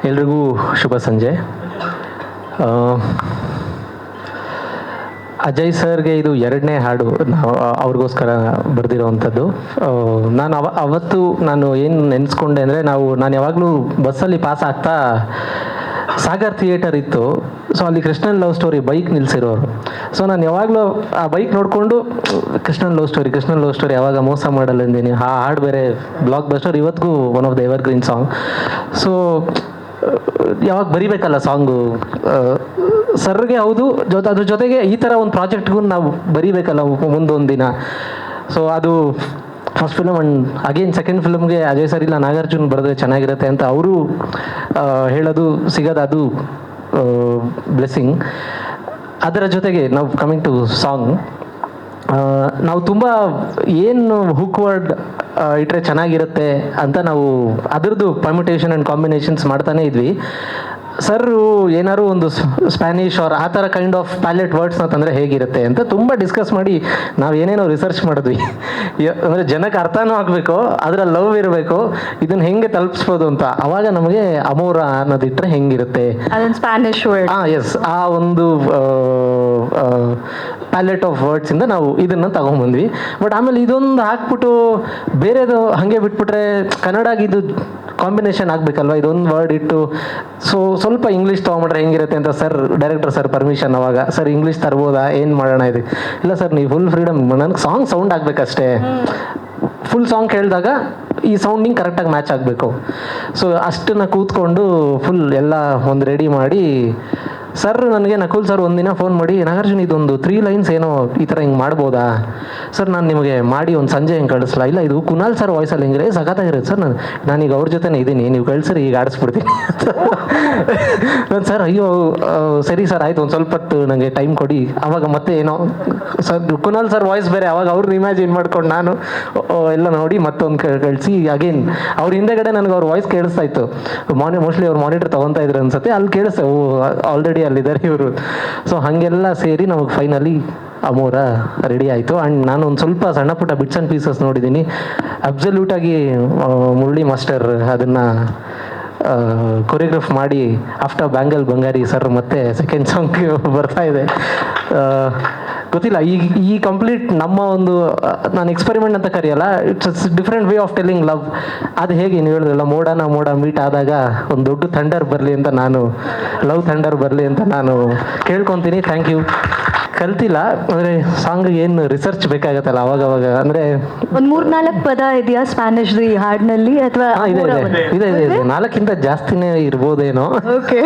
ಎಲ್ರಿಗೂ ಶುಭ ಸಂಜೆ. ಅಜಯ್ ಸರ್ಗೆ ಇದು ಎರಡನೇ ಹಾಡು ನಾವು ಅವ್ರಿಗೋಸ್ಕರ ಬರೆದಿರೋವಂಥದ್ದು. ನಾನು ಅವತ್ತು ನಾನು ಏನು ನೆನೆಸ್ಕೊಂಡೆ ಅಂದರೆ, ನಾನು ಯಾವಾಗಲೂ ಬಸ್ಸಲ್ಲಿ ಪಾಸ್ ಆಗ್ತಾ ಸಾಗರ್ ಥಿಯೇಟರ್ ಇತ್ತು. ಸೊ ಅಲ್ಲಿ ಕೃಷ್ಣನ್ ಲವ್ ಸ್ಟೋರಿ ಬೈಕ್ ನಿಲ್ಲಿಸಿರೋರು. ಸೊ ನಾನು ಯಾವಾಗಲೂ ಆ ಬೈಕ್ ನೋಡಿಕೊಂಡು ಕೃಷ್ಣನ್ ಲವ್ ಸ್ಟೋರಿ ಯಾವಾಗ ಮೋಸ ಮಾಡಲ್ಲ ಅಂದೀನಿ. ಆ ಹಾಡು ಬೇರೆ ಬ್ಲಾಕ್ ಬಸ್ಟರ್, ಇವತ್ತಿಗೂ one of the ever green song. So ಯಾವಾಗ ಬರಿಬೇಕಲ್ಲ ಸಾಂಗು ಸರ್ಗೆ, ಹೌದು, ಅದ್ರ ಜೊತೆಗೆ ಈ ಥರ ಒಂದು ಪ್ರಾಜೆಕ್ಟ್ಗೂ ನಾವು ಬರಿಬೇಕಲ್ಲ ಮುಂದೊಂದು ದಿನ. ಸೊ ಅದು first film. And again second ಫಿಲಮ್ಗೆ ಅಜಯ್ ಸರ್ ಇಲ್ಲ ನಾಗಾರ್ಜುನ್ ಬರೆದ್ರೆ ಚೆನ್ನಾಗಿರುತ್ತೆ ಅಂತ ಅವರು ಹೇಳೋದು ಸಿಗೋದು, ಅದು ಬ್ಲೆಸ್ಸಿಂಗ್. ಅದರ ಜೊತೆಗೆ ನಾವು ಕಮಿಂಗ್ ಟು ಸಾಂಗ್, ನಾವು ತುಂಬ ಏನು ಹುಕ್ ವರ್ಡ್ ಇಟ್ಟರೆ ಚೆನ್ನಾಗಿರುತ್ತೆ ಅಂತ ನಾವು ಅದರದ್ದು ಪರ್ಮಿಟೇಷನ್ ಆ್ಯಂಡ್ ಕಾಂಬಿನೇಷನ್ಸ್ ಮಾಡ್ತಾನೆ ಇದ್ವಿ. ಸರ್ ಏನಾದ್ರು ಒಂದು ಸ್ಪ್ಯಾನಿಷ್ ಆರ್ ಆ ಥರ ಕೈಂಡ್ ಆಫ್ ಪ್ಯಾಲೆಟ್ ವರ್ಡ್ಸ್ನ ತಂದರೆ ಹೇಗಿರುತ್ತೆ ಅಂತ ತುಂಬ ಡಿಸ್ಕಸ್ ಮಾಡಿ ನಾವು ಏನೇನೋ ರಿಸರ್ಚ್ ಮಾಡಿದ್ವಿ. ಅಂದರೆ ಜನಕ್ಕೆ ಅರ್ಥನೂ ಆಗಬೇಕು, ಅದರ ಲವ್ ಇರಬೇಕು, ಇದನ್ನು ಹೆಂಗೆ ತಲುಪಿಸ್ಬೋದು ಅಂತ. ಆವಾಗ ನಮಗೆ ಅಮೋರ ಅನ್ನೋದಿಟ್ಟರೆ ಹೆಂಗಿರುತ್ತೆ, ಸ್ಪ್ಯಾನಿಷ್ ವರ್ಡ್. ಎಸ್, ಆ ಒಂದು ಪ್ಯಾಲೆಟ್ ಆಫ್ ವರ್ಡ್ಸಿಂದ ನಾವು ಇದನ್ನು ತಗೊಂಡ್ಬಂದ್ವಿ. ಬಟ್ ಆಮೇಲೆ ಇದೊಂದು ಹಾಕ್ಬಿಟ್ಟು ಬೇರೆದು ಹಾಗೆ ಬಿಟ್ಬಿಟ್ರೆ ಕನ್ನಡಗೆ ಇದು ಕಾಂಬಿನೇಷನ್ ಆಗಬೇಕಲ್ವ, ಇದೊಂದು ವರ್ಡ್ ಇಟ್ಟು ಸೊ ಸ್ವಲ್ಪ ಇಂಗ್ಲೀಷ್ ತೊಗೊಂಬಿಟ್ರೆ ಹೆಂಗಿರುತ್ತೆ ಅಂತ ಡೈರೆಕ್ಟರ್ ಸರ್ ಪರ್ಮಿಷನ್. ಅವಾಗ ಸರ್ ಇಂಗ್ಲೀಷ್ ತರ್ಬೋದಾ, ಏನು ಮಾಡೋಣ ಇದು? ಇಲ್ಲ ಸರ್, ನೀವು ಫುಲ್ ಫ್ರೀಡಮ್, ನನಗೆ ಸಾಂಗ್ ಸೌಂಡ್ ಆಗಬೇಕಷ್ಟೇ. ಫುಲ್ ಸಾಂಗ್ ಕೇಳಿದಾಗ ಈ ಸೌಂಡಿಂಗ್ ಕರೆಕ್ಟಾಗಿ ಮ್ಯಾಚ್ ಆಗಬೇಕು. ಸೊ ಅಷ್ಟನ್ನು ಕೂತ್ಕೊಂಡು ಫುಲ್ ಎಲ್ಲ ಒಂದು ರೆಡಿ ಮಾಡಿ ಸರ್ ನನಗೆ ನಕುಲ್ ಸರ್ ಒಂದಿನ ಫೋನ್ ಮಾಡಿ, ನಾಗಾರ್ಜುನ್ ಇದೊಂದು 3 ಲೈನ್ಸ್ ಏನೋ ಈ ಥರ ಹಿಂಗೆ ಮಾಡ್ಬೋದಾ ಸರ್, ನಾನು ನಿಮಗೆ ಮಾಡಿ ಒಂದು ಸಂಜೆ ಹಿಂಗೆ ಕಳಿಸ್ಲಾ? ಇಲ್ಲ, ಇದು ಕುನಾಲ್ ಸರ್ ವಾಯ್ಸಲ್ಲಿ ಹಿಂಗೆ ಸಖತ್ತಾಗಿರುತ್ತೆ ಸರ್, ನಾನೀಗ ಅವ್ರ ಜೊತೆನೇ ಇದ್ದೀನಿ, ನೀವು ಕಳಿಸ್ರಿ ಈಗ ಆಡಿಸ್ಬಿಡ್ತೀನಿ. ನಾನು ಸರ್ ಅಯ್ಯೋ ಸರಿ ಸರ್ ಆಯಿತು, ಒಂದು ಸ್ವಲ್ಪ ಹೊತ್ತು ನನಗೆ ಟೈಮ್ ಕೊಡಿ. ಆವಾಗ ಮತ್ತೆ ಏನೋ ಸರ್ ಕುನಾಲ್ ಸರ್ ವಾಯ್ಸ್ ಬೇರೆ, ಅವಾಗ ಅವ್ರನ್ನ ಇಮ್ಯಾಜಿನ್ ಮಾಡ್ಕೊಂಡು ನಾನು ಎಲ್ಲ ನೋಡಿ ಮತ್ತೊಂದು ಕಳಿಸಿ ಅಗೇನ್ ಅವ್ರ ಹಿಂದೆಗಡೆ ನನಗೆ ಅವ್ರ ವಾಯ್ಸ್ ಕೇಳಿಸ್ತಾ ಇತ್ತು. ಮೋಸ್ಟ್ಲಿ ಅವ್ರು ಮಾನಿಟರ್ ತೊಗೊತಾ ಇದ್ರು ಅನ್ಸುತ್ತೆ, ಅಲ್ಲಿ ಕೇಳಿಸ್ತೆ, ಆಲ್ರೆಡಿ ಅಲ್ಲಿದ್ದಾರೆ ಇವರು. ಸೊ ಹಾಗೆಲ್ಲ ಸೇರಿ ನಮಗೆ ಫೈನಲಿ ಅಮೋರ ರೆಡಿ ಆಯಿತು. ಆ್ಯಂಡ್ ನಾನು ಒಂದು ಸ್ವಲ್ಪ ಸಣ್ಣ ಪುಟ್ಟ ಬಿಟ್ಸ್ ಆ್ಯಂಡ್ ಪೀಸಸ್ ನೋಡಿದ್ದೀನಿ. ಅಬ್ಸಲ್ಯೂಟಾಗಿ ಮುರಳಿ ಮಾಸ್ಟರ್ ಅದನ್ನು ಕೊರಿಯೋಗ್ರಾಫ್ ಮಾಡಿ ಆಫ್ಟರ್ ಬ್ಯಾಂಗಲ್ ಬಂಗಾರಿ ಸರ್ ಮತ್ತೆ ಸೆಕೆಂಡ್ ಸಾಂಗ್ ಬರ್ತಾ ಇದೆ. ಗೊತ್ತಿಲ್ಲ, ಈ ಕಂಪ್ಲೀಟ್ ನಮ್ಮ ಒಂದು, ನಾನು ಎಕ್ಸ್ಪೆರಿಮೆಂಟ್ ಅಂತ ಕರೆಯಲ್ಲ, it's different way of telling love. ಅದು ಹೇಗೆ ನೀವು ಹೇಳಿದ್ರಲ್ಲ, ಮೋಡ ಮೀಟ್ ಆದಾಗ ಒಂದು ದೊಡ್ಡ ಥಂಡರ್ ಬರಲಿ ಅಂತ, ನಾನು ಲವ್ ಥಂಡರ್ ಬರಲಿ ಅಂತ ನಾನು ಕೇಳ್ಕೊತೀನಿ. Thank you. ಕಲ್ತಿಲ್ಲ ಅಂದರೆ ಸಾಂಗ್ ಏನು ರಿಸರ್ಚ್ ಬೇಕಾಗತ್ತಲ್ಲ ಅವಾಗವಾಗ. ಅಂದರೆ ಒಂದು 3-4 ಪದ ಇದೆಯಾ ಸ್ಪ್ಯಾನಿಷ್ ಈ ಹಾಡಿನಲ್ಲಿ, ಅಥವಾ ಇದೆ 4ಕ್ಕಿಂತ ಜಾಸ್ತಿನೇ ಇರ್ಬೋದೇನೋ. ಓಕೆ.